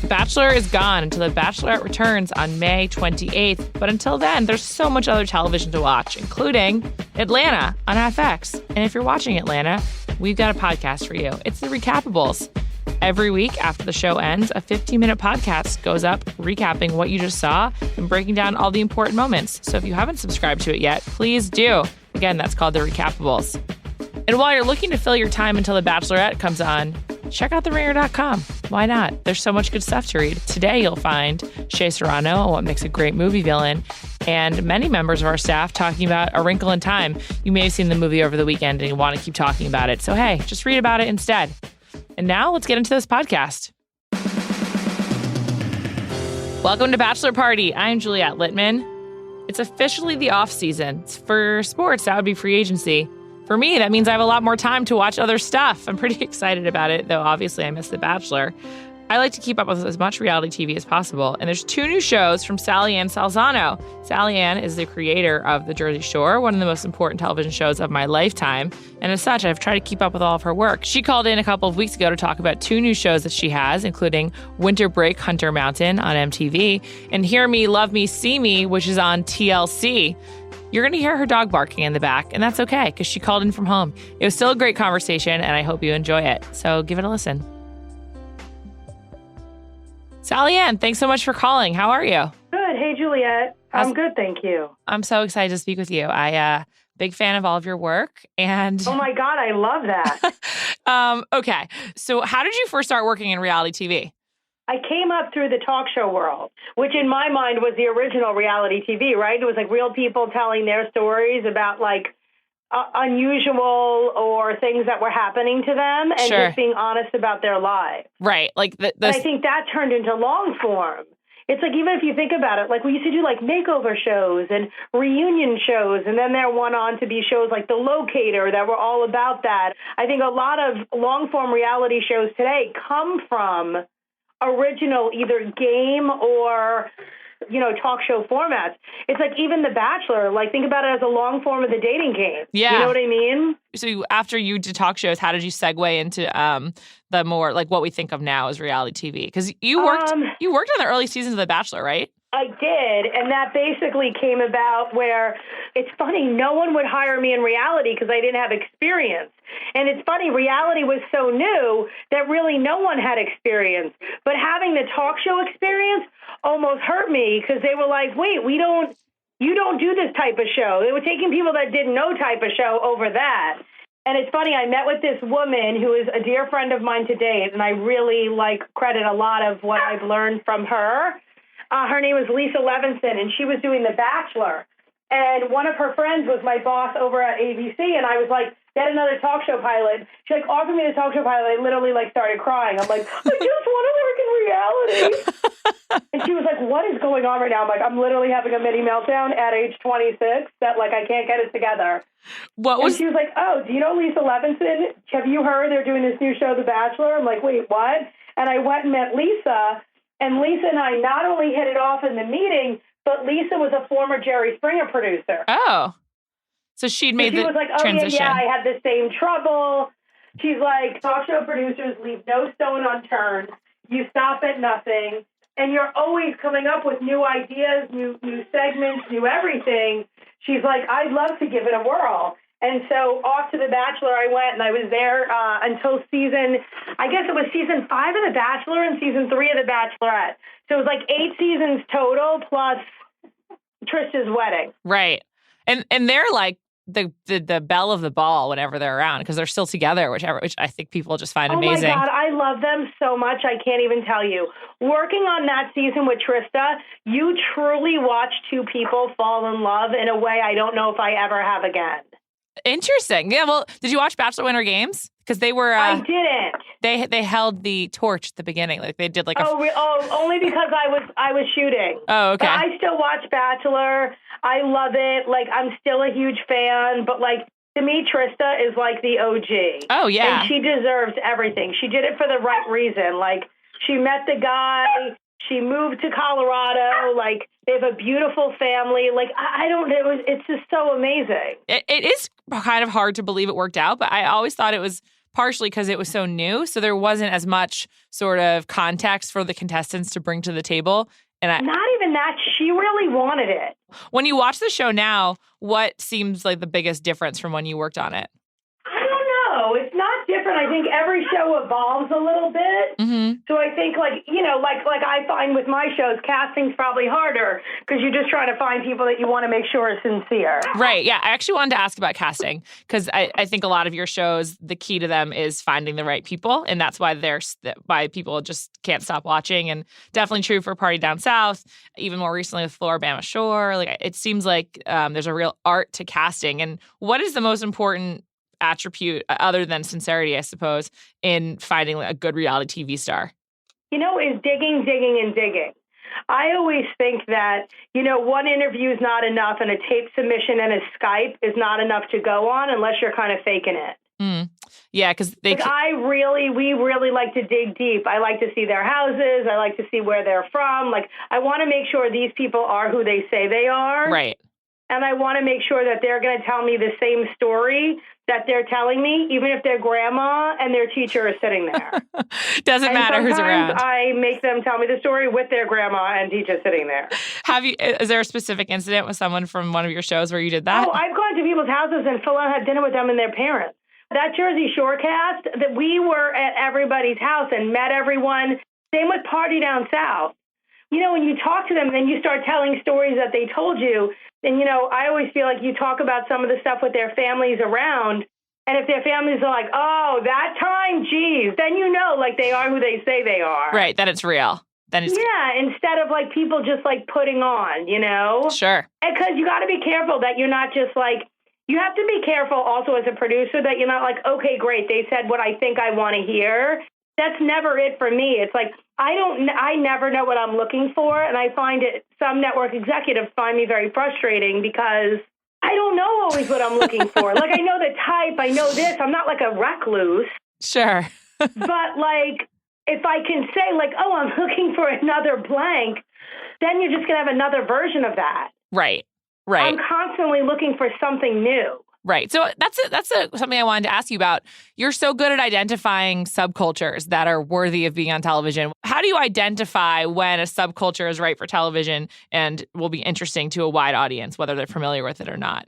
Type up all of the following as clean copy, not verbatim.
Bachelor is gone until The Bachelorette returns on May 28th. But until then, there's so much other television to watch, including Atlanta on FX. And if you're watching Atlanta, we've got a podcast for you. It's The Recapables. Every week after the show ends, a 15-minute podcast goes up recapping what you just saw and breaking down all the important moments. So if you haven't subscribed to it yet, please do. Again, that's called The Recapables. And while you're looking to fill your time until The Bachelorette comes on, check out TheRinger.com. Why not? There's so much good stuff to read. Today, you'll find Shea Serrano on what makes a great movie villain, and many members of our staff talking about A Wrinkle in Time. You may have seen the movie over the weekend and you want to keep talking about it. So, hey, just read about it instead. And now let's get into this podcast. Welcome to Bachelor Party. I'm Juliet Litman. It's officially the off-season. For sports, that would be free agency. For me, that means I have a lot more time to watch other stuff. I'm pretty excited about it, though obviously I miss The Bachelor. I like to keep up with as much reality TV as possible, and there's 2 new shows from SallyAnn Salsano. SallyAnn is the creator of The Jersey Shore, one of the most important television shows of my lifetime, and as such, I've tried to keep up with all of her work. She called in a couple of weeks ago to talk about 2 new shows that she has, including Winter Break Hunter Mountain on MTV, and Hear Me, Love Me, See Me, which is on TLC. You're going to hear her dog barking in the back, and that's okay, because she called in from home. It was still a great conversation, and I hope you enjoy it. So give it a listen. SallyAnn, thanks so much for calling. How are you? Good. Hey, Juliet. I'm good, thank you. I'm so excited to speak with you. Big fan of all of your work. And oh my God, I love that. Okay. So how did you first start working in reality TV? I came up through the talk show world, which in my mind was the original reality TV, right? It was like real people telling their stories about like unusual or things that were happening to them and Sure. just being honest about their lives. Right. Like And I think that turned into long form. It's like, even if you think about it, like we used to do like makeover shows and reunion shows, and then there went on to be shows like The Locator that were all about that. I think a lot of long form reality shows today come from original either game or, you know, talk show formats. It's like even The Bachelor, like think about it as a long form of the dating game. Yeah. You know what I mean? So after you did talk shows, how did you segue into the more like what we think of now as reality TV? Because you worked on the early seasons of The Bachelor, right? I did, and that basically came about where it's funny, no one would hire me in reality because I didn't have experience. And it's funny, reality was so new that really no one had experience. But having the talk show experience almost hurt me because they were like, wait, you don't do this type of show. They were taking people that didn't know type of show over that. And it's funny, I met with this woman who is a dear friend of mine to date, and I really credit a lot of what I've learned from her. Her name was Lisa Levinson, and she was doing The Bachelor. And one of her friends was my boss over at ABC, and I was like, get another talk show pilot. She offered me the talk show pilot. I literally started crying. I'm like, I just want to work in reality. And she was like, what is going on right now? I'm like, I'm literally having a mini meltdown at age 26 that I can't get it together. And she was like, oh, do you know Lisa Levinson? Have you heard they're doing this new show, The Bachelor? I'm like, wait, what? And I went and met Lisa. And Lisa and I not only hit it off in the meeting, but Lisa was a former Jerry Springer producer. Oh. So she'd made the transition. Yeah, I had the same trouble. She's like, talk show producers leave no stone unturned. You stop at nothing. And you're always coming up with new ideas, new segments, new everything. She's like, I'd love to give it a whirl. And so off to The Bachelor I went, and I was there until season 5 of The Bachelor and season 3 of The Bachelorette. So it was 8 seasons total plus Trista's wedding. Right. And they're like the belle of the ball whenever they're around because they're still together, which I think people just find amazing. Oh my God, I love them so much. I can't even tell you. Working on that season with Trista, you truly watch 2 people fall in love in a way I don't know if I ever have again. Interesting. Yeah. Well, did you watch Bachelor Winter Games? Because they were. I didn't. They held the torch at the beginning. Like they did only because I was shooting. Oh, okay. But I still watch Bachelor. I love it. I'm still a huge fan. But to me, Trista is the OG. Oh yeah. And she deserves everything. She did it for the right reason. She met the guy. She moved to Colorado. They have a beautiful family. I don't know. It's just so amazing. It is kind of hard to believe it worked out, but I always thought it was partially because it was so new. So there wasn't as much sort of context for the contestants to bring to the table. And not even that. She really wanted it. When you watch the show now, what seems like the biggest difference from when you worked on it? I don't know. It's not different. I think every show evolves a little bit. Mm-hmm. So I think, like I find with my shows, casting's probably harder because you're just trying to find people that you want to make sure are sincere. Right. Yeah. I actually wanted to ask about casting because I think a lot of your shows, the key to them is finding the right people. And that's why people just can't stop watching. And definitely true for Party Down South, even more recently with Floribama Shore. Like, it seems like there's a real art to casting. And what is the most important attribute, other than sincerity, I suppose, in finding a good reality TV star? Is digging, and digging. I always think that, one interview is not enough and a tape submission and a Skype is not enough to go on unless you're kind of faking it. Mm. Yeah, because we really like to dig deep. I like to see their houses. I like to see where they're from. Like, I want to make sure these people are who they say they are. Right. And I want to make sure that they're going to tell me the same story that they're telling me, even if their grandma and their teacher are sitting there. Doesn't matter who's around. I make them tell me the story with their grandma and teacher sitting there. Is there a specific incident with someone from one of your shows where you did that? Oh, I've gone to people's houses and full on had dinner with them and their parents. That Jersey Shore cast, that we were at everybody's house and met everyone. Same with Party Down South. When you talk to them, then you start telling stories that they told you. And, I always feel like you talk about some of the stuff with their families around. And if their families are like, oh, that time, geez, then they are who they say they are. Right, that it's real. Instead of people just putting on, Sure. Because you got to be careful that you're not just you have to be careful also as a producer that you're not okay, great, they said what I think I want to hear. That's never it for me. It's I never know what I'm looking for. And I find some network executives find me very frustrating because I don't know always what I'm looking for. I know the type, I know this. I'm not a recluse. Sure. But if I can say oh, I'm looking for another blank, then you're just going to have another version of that. Right. I'm constantly looking for something new. Right. So that's something I wanted to ask you about. You're so good at identifying subcultures that are worthy of being on television. How do you identify when a subculture is right for television and will be interesting to a wide audience, whether they're familiar with it or not?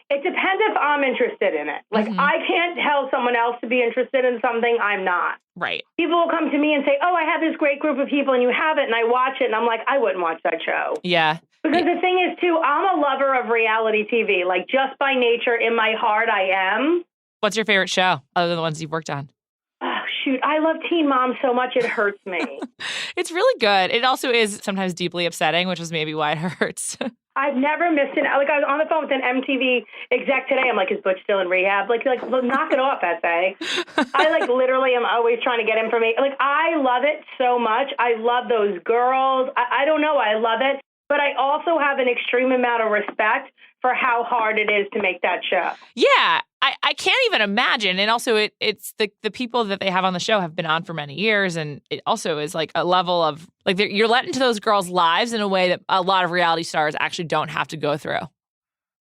It depends if I'm interested in it. I can't tell someone else to be interested in something I'm not. Right. People will come to me and say, oh, I have this great group of people and you have it. And I watch it and I'm like, I wouldn't watch that show. Yeah. Because the thing is, too, I'm a lover of reality TV. Just by nature, in my heart, I am. What's your favorite show other than the ones you've worked on? Oh, shoot. I love Teen Mom so much it hurts me. It's really good. It also is sometimes deeply upsetting, which is maybe why it hurts. I've never missed it. I was on the phone with an MTV exec today. I'm like, is Butch still in rehab? Knock it off, essay. I literally am always trying to get information. I love it so much. I love those girls. I don't know. I love it. But I also have an extreme amount of respect for how hard it is to make that show. Yeah, I can't even imagine. And also, it's the people that they have on the show have been on for many years. And it also is a level of, you're let into those girls' lives in a way that a lot of reality stars actually don't have to go through.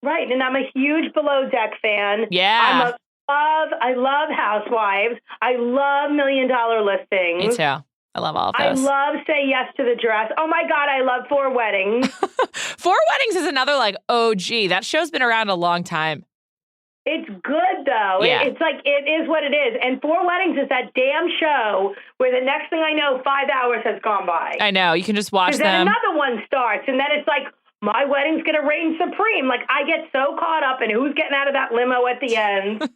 Right. And I'm a huge Below Deck fan. Yeah. I love Housewives. I love $1 Million Listings. Me too. I love all of those. I love Say Yes to the Dress. Oh, my God, I love Four Weddings. Four Weddings is another, OG. That show's been around a long time. It's good, though. Yeah. It is what it is. And Four Weddings is that damn show where the next thing I know, 5 hours has gone by. I know. You can just watch them. Then another one starts, and then it's my wedding's going to reign supreme. I get so caught up in who's getting out of that limo at the end.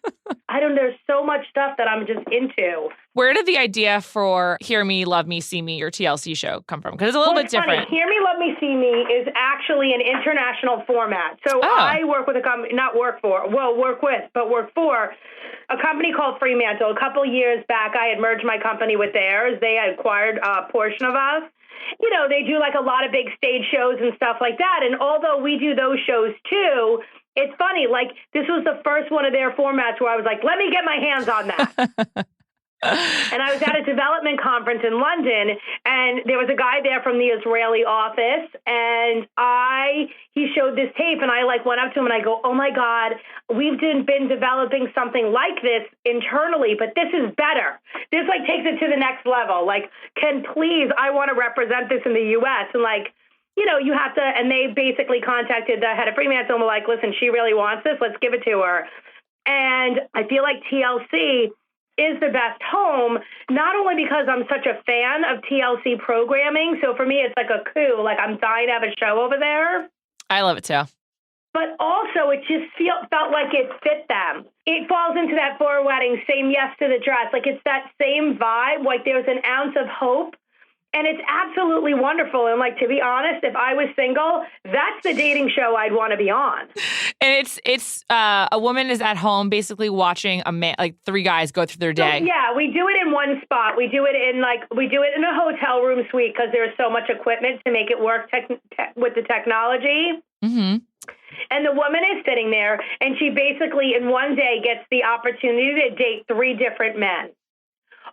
There's so much stuff that I'm just into. Where did the idea for Hear Me, Love Me, See Me, your TLC show come from? Because it's a little bit different. Funny. Hear Me, Love Me, See Me is actually an international format. So I work with a company, work for a company called Fremantle. A couple years back, I had merged my company with theirs. They had acquired a portion of us. They do a lot of big stage shows and stuff like that. And although we do those shows too, it's funny. This was the first one of their formats where I was like, let me get my hands on that. And I was at a development conference in London, and there was a guy there from the Israeli office, and he showed this tape, and I went up to him and I go, oh my God, we've been developing something like this internally, but this is better. This takes it to the next level. I want to represent this in the U.S. And you have to, and they basically contacted the head of Fremantle and were like, listen, she really wants this. Let's give it to her. And I feel like TLC is the best home, not only because I'm such a fan of TLC programming. So for me, it's like a coup. I'm dying to have a show over there. I love it too. But also, it just felt like it fit them. It falls into that for a wedding, same yes to the dress. It's that same vibe. There's an ounce of hope. And it's absolutely wonderful. And to be honest, if I was single, that's the dating show I'd want to be on. And it's a woman is at home basically watching a man, three guys go through their day. So, yeah, we do it in one spot. We do it in a hotel room suite because there's so much equipment to make it work with the technology. Mm-hmm. And the woman is sitting there, and she basically in one day gets the opportunity to date three different men.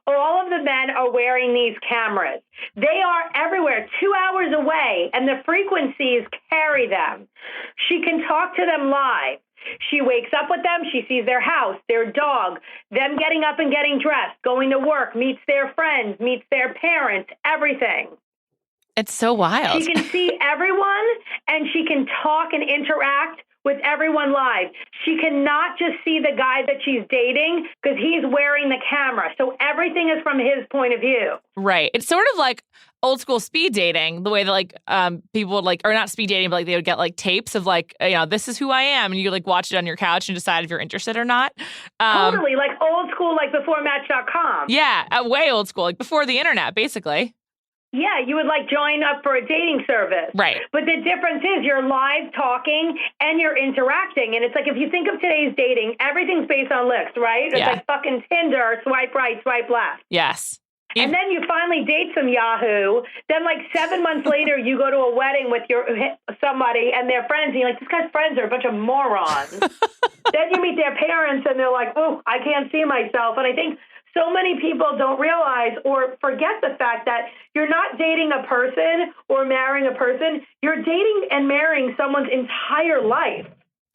All of the men are wearing these cameras. They are everywhere, 2 hours away, and the frequencies carry them. She can talk to them live. She wakes up with them. She sees their house, their dog, them getting up and getting dressed, going to work, meets their friends, meets their parents, everything. It's so wild. She can see everyone, and she can talk and interact with everyone live. She cannot just see the guy that she's dating because he's wearing the camera. So everything is from his point of view. Right. It's sort of like old school speed dating, the way that people would or not speed dating, but they would get tapes of this is who I am. And you watch it on your couch and decide if you're interested or not. Totally. Old school, before Match.com. Yeah. Way old school, before the internet, basically. Yeah, you would join up for a dating service. Right. But the difference is you're live talking and you're interacting. And it's if you think of today's dating, everything's based on looks, right? It's fucking Tinder, swipe right, swipe left. Yes. And then you finally date some Yahoo. Then 7 months later, you go to a wedding with somebody and their friends. And you're like, this guy's friends are a bunch of morons. Then you meet their parents and they're like, oh, I can't see myself. And I think so many people don't realize or forget the fact that you're not dating a person or marrying a person. You're dating and marrying someone's entire life.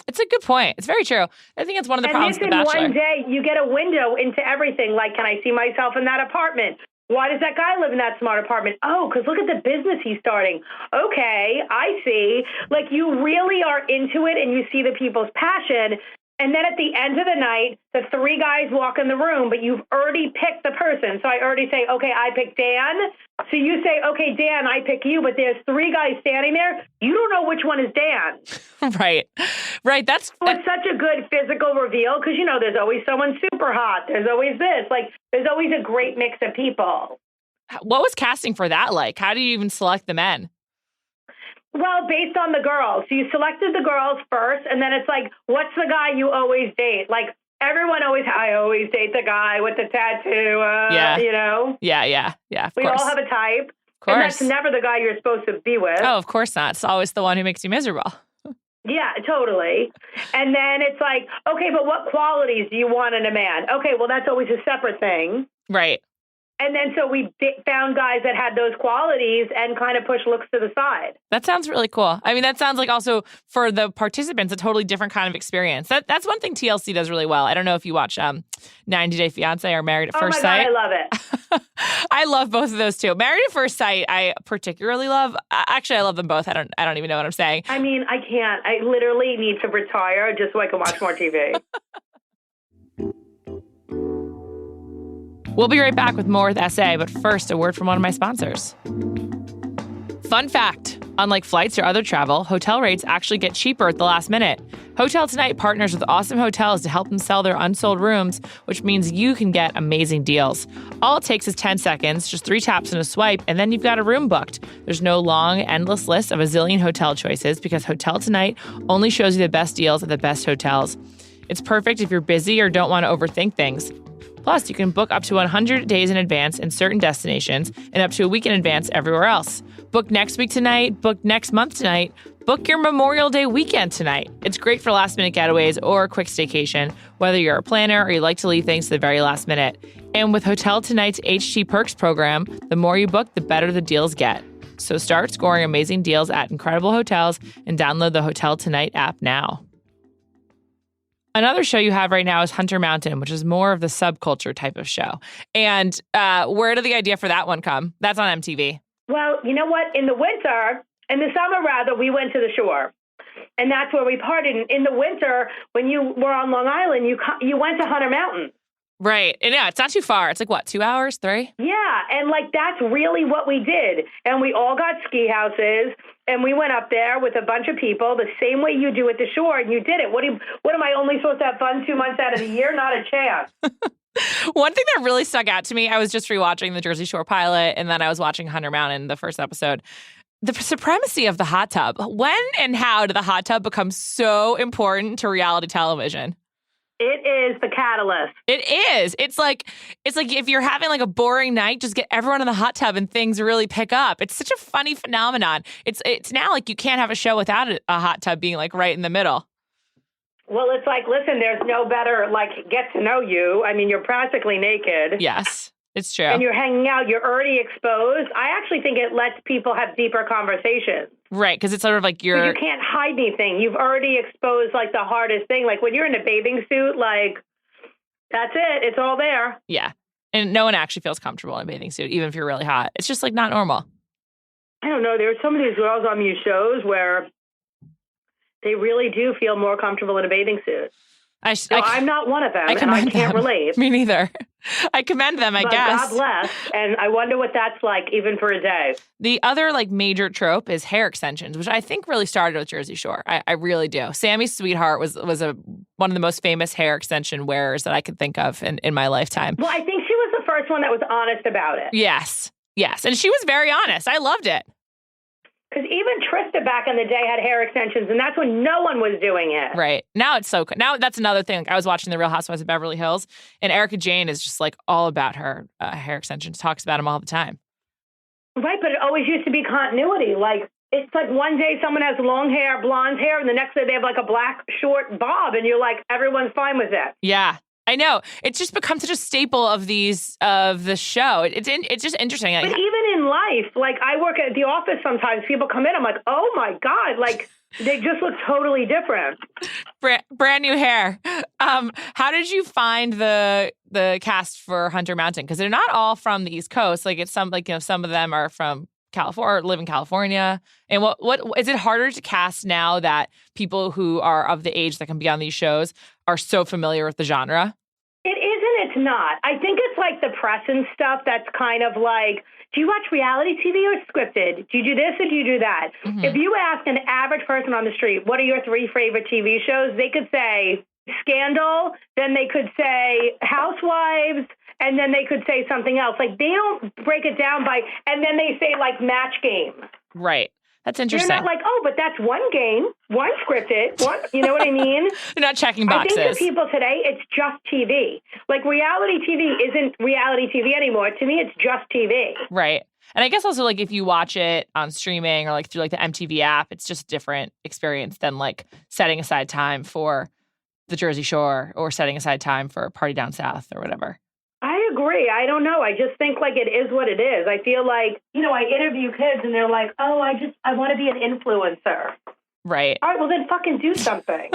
It's a good point. It's very true. I think it's one of the problems with The Bachelor. And in one day, you get a window into everything. Can I see myself in that apartment? Why does that guy live in that smart apartment? Oh, because look at the business he's starting. Okay, I see. You really are into it and you see the people's passion. And then at the end of the night, the three guys walk in the room, but you've already picked the person. So I already say, okay, I pick Dan. So you say, okay, Dan, I pick you. But there's three guys standing there. You don't know which one is Dan. Right. Right. It's such a good physical reveal because, there's always someone super hot. There's always this. There's always a great mix of people. What was casting for that like? How do you even select the men? Well, based on the girls. So you selected the girls first, and then it's what's the guy you always date? I always date the guy with the tattoo, Yeah. Yeah, of we course. all have a type. Of course. And that's never the guy you're supposed to be with. Oh, of course not. It's always the one who makes you miserable. Yeah, totally. And then it's okay, but what qualities do you want in a man? Okay, well, that's always a separate thing. Right. And then so we found guys that had those qualities and kind of push looks to the side. That sounds really cool. I mean, that sounds also for the participants, a totally different kind of experience. That's one thing TLC does really well. I don't know if you watch 90 Day Fiancé or Married at First Sight. Oh my God, I love it. I love both of those too. Married at First Sight, I particularly love. Actually, I love them both. I don't even know what I'm saying. I mean, I can't. I literally need to retire just so I can watch more TV. We'll be right back with more with SA, but first, a word from one of my sponsors. Fun fact, unlike flights or other travel, hotel rates actually get cheaper at the last minute. Hotel Tonight partners with awesome hotels to help them sell their unsold rooms, which means you can get amazing deals. All it takes is 10 seconds, just 3 taps and a swipe, and then you've got a room booked. There's no long, endless list of a zillion hotel choices because Hotel Tonight only shows you the best deals at the best hotels. It's perfect if you're busy or don't want to overthink things. Plus, you can book up to 100 days in advance in certain destinations and up to a week in advance everywhere else. Book next week tonight, book next month tonight, book your Memorial Day weekend tonight. It's great for last-minute getaways or a quick staycation, whether you're a planner or you like to leave things to the very last minute. And with Hotel Tonight's HT Perks program, the more you book, the better the deals get. So start scoring amazing deals at incredible hotels and download the Hotel Tonight app now. Another show you have right now is Hunter Mountain, which is more of the subculture type of show. And where did the idea for that one come? That's on MTV. Well, you know what? In the summer rather, we went to the shore. And that's where we partied. In the winter, when you were on Long Island, you went to Hunter Mountain. Right. And yeah, it's not too far. It's like, what, 2 hours, 3? Yeah. And like, that's really what we did. And we all got ski houses and we went up there with a bunch of people the same way you do at the shore. And you did it. What am I only supposed to have fun 2 months out of the year? Not a chance. One thing that really stuck out to me, I was just rewatching the Jersey Shore pilot and then I was watching Hunter Mountain, the first episode. The supremacy of the hot tub. When and how did the hot tub become so important to reality television? It is the catalyst. It is. It's like if you're having like a boring night, just get everyone in the hot tub and things really pick up. It's such a funny phenomenon. It's now like you can't have a show without a hot tub being like right in the middle. Well, it's like, listen, there's no better, like, get to know you. I mean, you're practically naked. Yes. It's true. And you're hanging out. You're already exposed. I actually think it lets people have deeper conversations. Right, because it's sort of like you can't hide anything. You've already exposed, like, the hardest thing. Like, when you're in a bathing suit, like, that's it. It's all there. Yeah. And no one actually feels comfortable in a bathing suit, even if you're really hot. It's just, like, not normal. I don't know. There's some of these girls on these shows where they really do feel more comfortable in a bathing suit. I'm not one of them, and I can't relate. Me neither. I commend them, I guess. God bless, and I wonder what that's like even for a day. The other like major trope is hair extensions, which I think really started with Jersey Shore. I really do. Sammy Sweetheart was one of the most famous hair extension wearers that I could think of in my lifetime. Well, I think she was the first one that was honest about it. Yes. And she was very honest. I loved it. Because even Trista back in the day had hair extensions, and that's when no one was doing it. Right. Now it's so... Now that's another thing. Like, I was watching The Real Housewives of Beverly Hills, and Erica Jane is just like all about her hair extensions, talks about them all the time. Right, but it always used to be continuity. Like, it's like one day someone has long hair, blonde hair, and the next day they have like a black short bob, and you're like, everyone's fine with it. Yeah. I know. It's just become such a staple of the show. It's just interesting. But even in life, like I work at the office sometimes, people come in, I'm like, oh my God, like they just look totally different. Brand new hair. How did you find the cast for Hunter Mountain? Because they're not all from the East Coast. Like it's some of them are from California, or live in California. And what is it harder to cast now that people who are of the age that can be on these shows are so familiar with the genre? It isn't. It's not. I think it's like the press and stuff that's kind of like, do you watch reality TV or scripted? Do you do this or do you do that? Mm-hmm. If you ask an average person on the street, what are your 3 favorite TV shows? They could say Scandal, then they could say Housewives, and then they could say something else. Like, they don't break it down and then they say, like, Match Game. Right. That's interesting. They're not like, oh, but that's one game, one scripted, one, you know what I mean? They're not checking boxes. I think to people today, it's just TV. Like, reality TV isn't reality TV anymore. To me, it's just TV. Right. And I guess also, like, if you watch it on streaming or, like, through, like, the MTV app, it's just a different experience than, like, setting aside time for the Jersey Shore or setting aside time for Party Down South or whatever. I agree. I don't know. I just think like it is what it is. I feel like, I interview kids and they're like, oh, I want to be an influencer. Right. All right, well then fucking do something.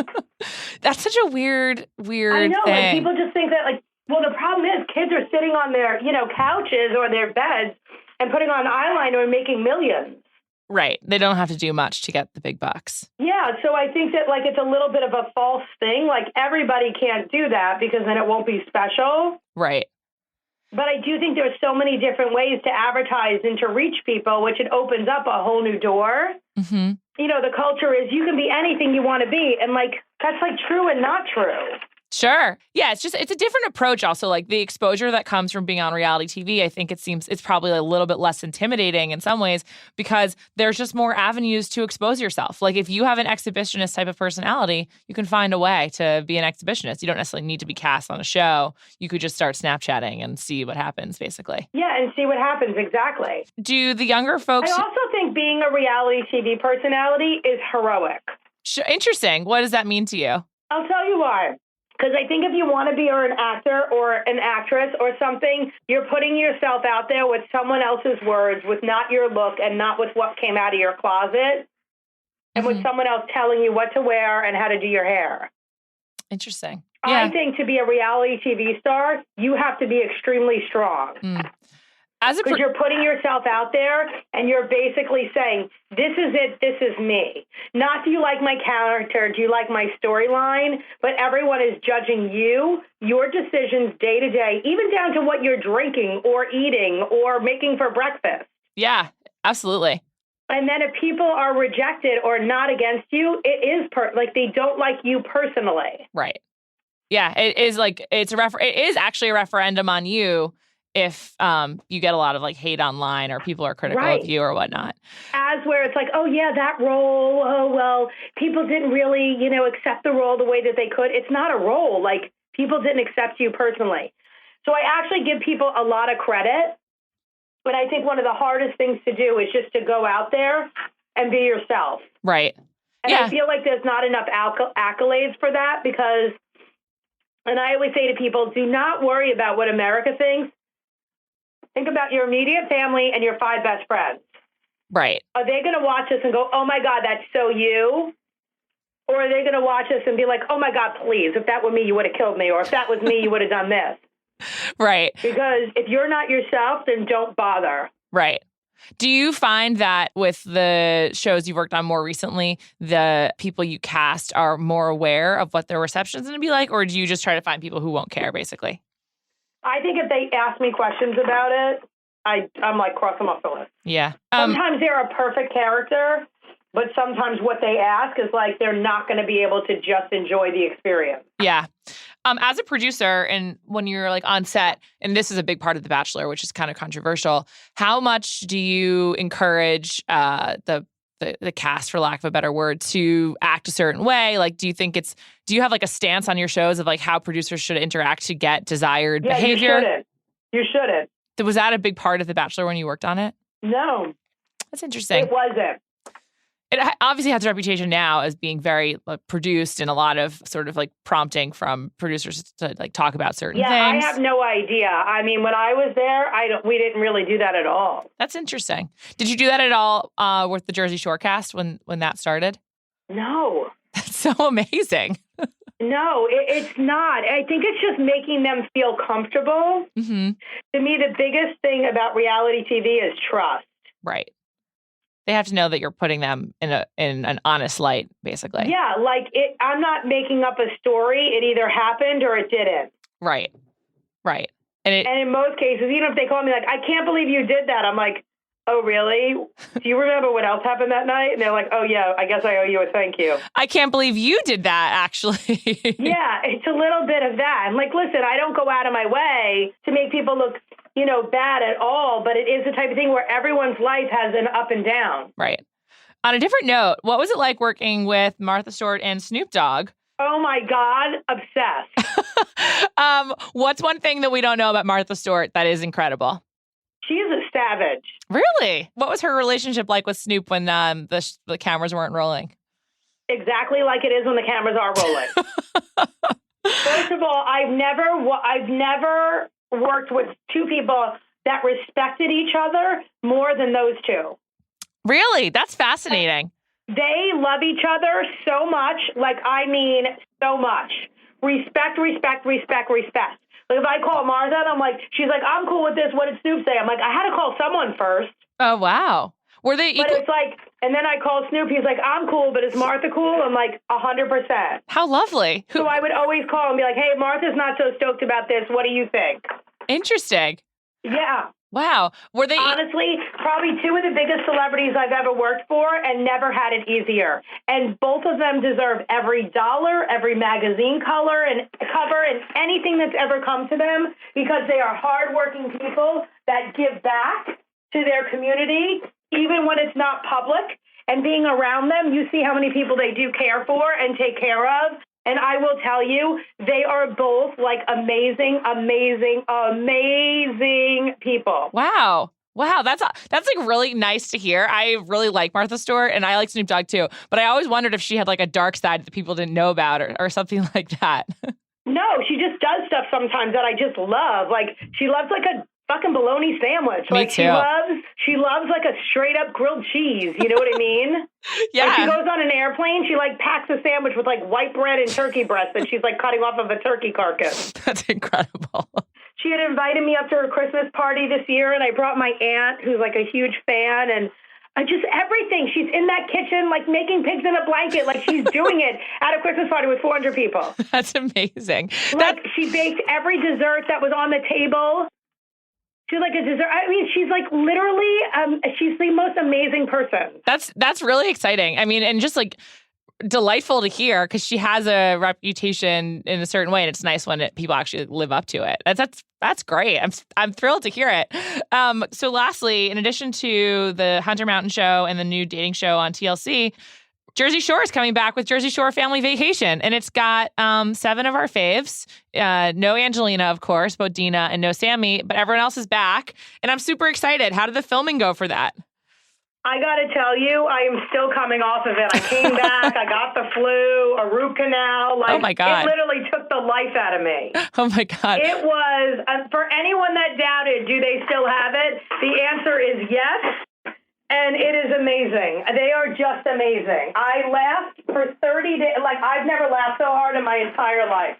That's such a weird I know, thing. Like people just think that like, well, the problem is kids are sitting on their, couches or their beds and putting on eyeliner and making millions. Right. They don't have to do much to get the big bucks. Yeah. So I think that like it's a little bit of a false thing. Like everybody can't do that because then it won't be special. Right. But I do think there's so many different ways to advertise and to reach people, which it opens up a whole new door. Mm-hmm. The culture is you can be anything you want to be. And like, that's like true and not true. Sure. Yeah, it's a different approach also. Like the exposure that comes from being on reality TV, I think it's probably a little bit less intimidating in some ways because there's just more avenues to expose yourself. Like if you have an exhibitionist type of personality, you can find a way to be an exhibitionist. You don't necessarily need to be cast on a show. You could just start Snapchatting and see what happens, basically. Yeah, and see what happens, exactly. Do the younger folks... I also think being a reality TV personality is heroic. Interesting. What does that mean to you? I'll tell you why. Because I think if you want to be an actor or an actress or something, you're putting yourself out there with someone else's words, with not your look and not with what came out of your closet, and with someone else telling you what to wear and how to do your hair. Interesting. Yeah. I think to be a reality TV star, you have to be extremely strong. Because you're putting yourself out there and you're basically saying, this is it, this is me. Not do you like my character, do you like my storyline, but everyone is judging you, your decisions day to day, even down to what you're drinking or eating or making for breakfast. Yeah, absolutely. And then if people are rejected or not against you, it is like they don't like you personally. Right. Yeah, it is like it is actually a referendum on you if you get a lot of like hate online or people are critical of you or whatnot. As where it's like, oh yeah, that role, oh well, people didn't really, accept the role the way that they could. It's not a role. Like people didn't accept you personally. So I actually give people a lot of credit. But I think one of the hardest things to do is just to go out there and be yourself. Right. And I feel like there's not enough accolades for that because, and I always say to people, do not worry about what America thinks. Think about your immediate family and your 5 best friends. Right. Are they going to watch this and go, oh my God, that's so you? Or are they going to watch this and be like, oh my God, please, if that were me, you would have killed me. Or if that was me, you would have done this. Right. Because if you're not yourself, then don't bother. Right. Do you find that with the shows you've worked on more recently, the people you cast are more aware of what their reception's going to be like? Or do you just try to find people who won't care, basically? I think if they ask me questions about it, I'm like, cross them off the list. Yeah. Sometimes they're a perfect character, but sometimes what they ask is like they're not going to be able to just enjoy the experience. Yeah. As a producer, and when you're like on set, and this is a big part of The Bachelor, which is kind of controversial, how much do you encourage the cast, for lack of a better word, to act a certain way? Like, do you have like a stance on your shows of like how producers should interact to get desired behavior? You shouldn't. Was that a big part of The Bachelor when you worked on it? No. That's interesting. It wasn't. It obviously has a reputation now as being very produced and a lot of sort of like prompting from producers to like talk about certain things. I have no idea. I mean, when I was there, we didn't really do that at all. That's interesting. Did you do that at all with the Jersey Shore cast when that started? No. That's so amazing. No, it's not. I think it's just making them feel comfortable. Mm-hmm. To me, the biggest thing about reality TV is trust. Right. They have to know that you're putting them in an honest light, basically. Yeah, like I'm not making up a story. It either happened or it didn't. Right. Right. And in most cases, even if they call me like, I can't believe you did that, I'm like, oh, really? Do you remember what else happened that night? And they're like, oh, yeah, I guess I owe you a thank you. I can't believe you did that, actually. Yeah, it's a little bit of that. And like, listen, I don't go out of my way to make people look bad at all, but it is the type of thing where everyone's life has an up and down. Right. On a different note, what was it like working with Martha Stewart and Snoop Dogg? Oh my God, obsessed. What's one thing that we don't know about Martha Stewart that is incredible? She is a savage. Really? What was her relationship like with Snoop when the cameras weren't rolling? Exactly like it is when the cameras are rolling. First of all, I've never worked with two people that respected each other more than those two. Really? That's fascinating. They love each other so much. Like, I mean, so much. Respect, respect, respect, respect. Like, if I call Martha and I'm like, she's like, I'm cool with this. What did Snoop say? I'm like, I had to call someone first. Oh, wow. Were they equal? But it's like, and then I call Snoop. He's like, I'm cool, but is Martha cool? I'm like, 100%. How lovely. So I would always call and be like, hey, Martha's not so stoked about this. What do you think? Interesting. Yeah. Wow. Were they honestly probably two of the biggest celebrities I've ever worked for and never had it easier. And both of them deserve every dollar, every magazine cover, and anything that's ever come to them because they are hardworking people that give back to their community, even when it's not public. And being around them, you see how many people they do care for and take care of. And I will tell you, they are both like amazing, amazing, amazing people. Wow. Wow, that's like really nice to hear. I really like Martha Stewart and I like Snoop Dogg too. But I always wondered if she had like a dark side that people didn't know about or something like that. No, no, she just does stuff sometimes that I just love. Like, she loves like a fucking bologna sandwich. Me like too. She loves like a straight up grilled cheese. You know what I mean? Yeah. Like, she goes on an airplane, she like packs a sandwich with like white bread and turkey breast that she's like cutting off of a turkey carcass. That's incredible. She had invited me up to her Christmas party this year, and I brought my aunt, who's like a huge fan, and just everything. She's in that kitchen, like making pigs in a blanket, like she's doing it at a Christmas party with 400 people. That's amazing. Like, she baked every dessert that was on the table. She's like a dessert. I mean, she's like literally, she's the most amazing person. That's really exciting. I mean, and just like delightful to hear, because she has a reputation in a certain way, and it's nice when people actually live up to it. That's great. I'm thrilled to hear it. So lastly, in addition to the Hunter Mountain show and the new dating show on TLC, Jersey Shore is coming back with Jersey Shore Family Vacation, and it's got 7 of our faves. No Angelina, of course, but Dina, and no Sammy, but everyone else is back, and I'm super excited. How did the filming go for that? I got to tell you, I am still coming off of it. I came back, I got the flu, a root canal. Like, oh my God. It literally took the life out of me. Oh my God. It was, for anyone that doubted, do they still have it? The answer is yes. And it is amazing. They are just amazing. I laughed for 30 days. Like, I've never laughed so hard in my entire life.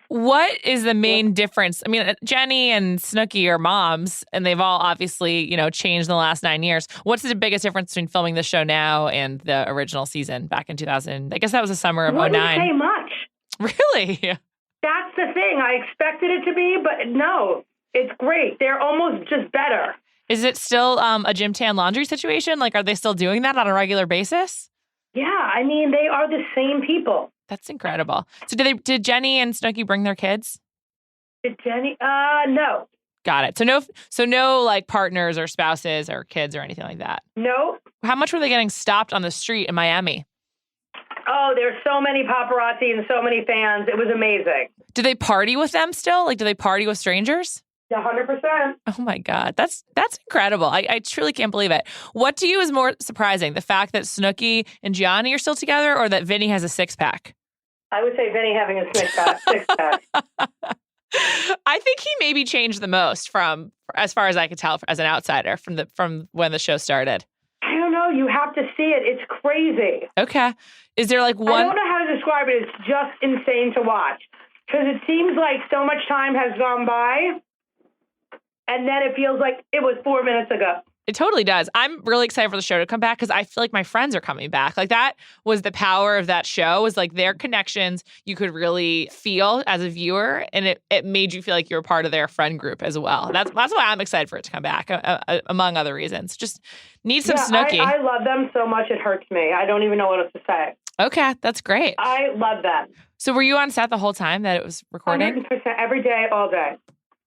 What is the main difference? I mean, Jenny and Snooki are moms, and they've all obviously, changed in the last 9 years. What's the biggest difference between filming the show now and the original season back in 2000? I guess that was the summer of 2009. Wouldn't say much. Really? That's the thing. I expected it to be, but no, it's great. They're almost just better. Is it still a gym tan laundry situation? Like, are they still doing that on a regular basis? Yeah, I mean, they are the same people. That's incredible. So did Jenny and Snooki bring their kids? Did Jenny? No. Got it. So no like partners or spouses or kids or anything like that? No. How much were they getting stopped on the street in Miami? Oh, there's so many paparazzi and so many fans. It was amazing. Do they party with them still? Like, do they party with strangers? 100%. Oh my God. That's incredible. I truly can't believe it. What to you is more surprising? The fact that Snooki and Gianni are still together, or that Vinny has a 6-pack? I would say Vinny having a 6-pack. I think he maybe changed the most from, as far as I could tell as an outsider, from when the show started. I don't know. You have to see it. It's crazy. Okay. Is there like one? I don't know how to describe it. It's just insane to watch, because it seems like so much time has gone by. And then it feels like it was 4 minutes ago. It totally does. I'm really excited for the show to come back, because I feel like my friends are coming back. Like, that was the power of that show, was like their connections you could really feel as a viewer. And it made you feel like you were part of their friend group as well. That's why I'm excited for it to come back, among other reasons. Just need some Snooki. I love them so much it hurts me. I don't even know what else to say. Okay, that's great. I love them. So were you on set the whole time that it was recording? 100%, every day, all day.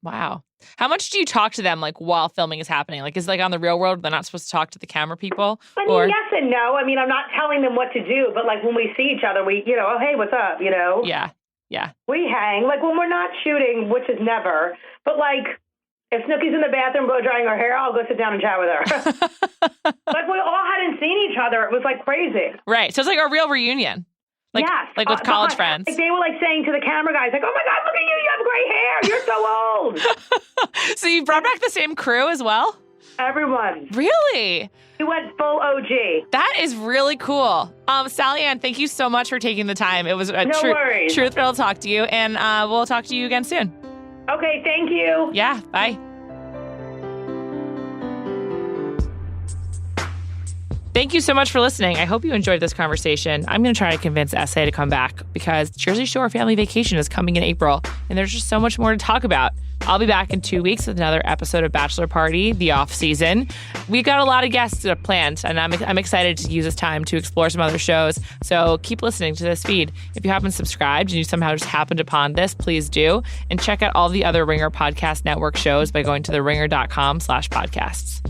Wow. How much do you talk to them, like, while filming is happening? Like, is it like on The Real World, they're not supposed to talk to the camera people? I mean, yes and no. I mean, I'm not telling them what to do, but like when we see each other, we, oh, hey, what's up, Yeah. We hang. Like, when we're not shooting, which is never, but like, if Snooki's in the bathroom blow drying her hair, I'll go sit down and chat with her. Like, we all hadn't seen each other. It was like crazy. Right. So it's like a real reunion. Like, yes. Like with college friends. Like, they were like saying to the camera guys, like, oh my God, look at you. You have gray hair. You're so old. So you brought back the same crew as well? Everyone. Really? We went full OG. That is really cool. SallyAnn, thank you so much for taking the time. It was a true thrill to talk to you. And we'll talk to you again soon. Okay, thank you. Yeah, bye. Thank you so much for listening. I hope you enjoyed this conversation. I'm going to try to convince Essay to come back, because Jersey Shore Family Vacation is coming in April, and there's just so much more to talk about. I'll be back in 2 weeks with another episode of Bachelor Party, the off-season. We've got a lot of guests planned, and I'm excited to use this time to explore some other shows. So keep listening to this feed. If you haven't subscribed and you somehow just happened upon this, please do. And check out all the other Ringer Podcast Network shows by going to theringer.com/podcasts.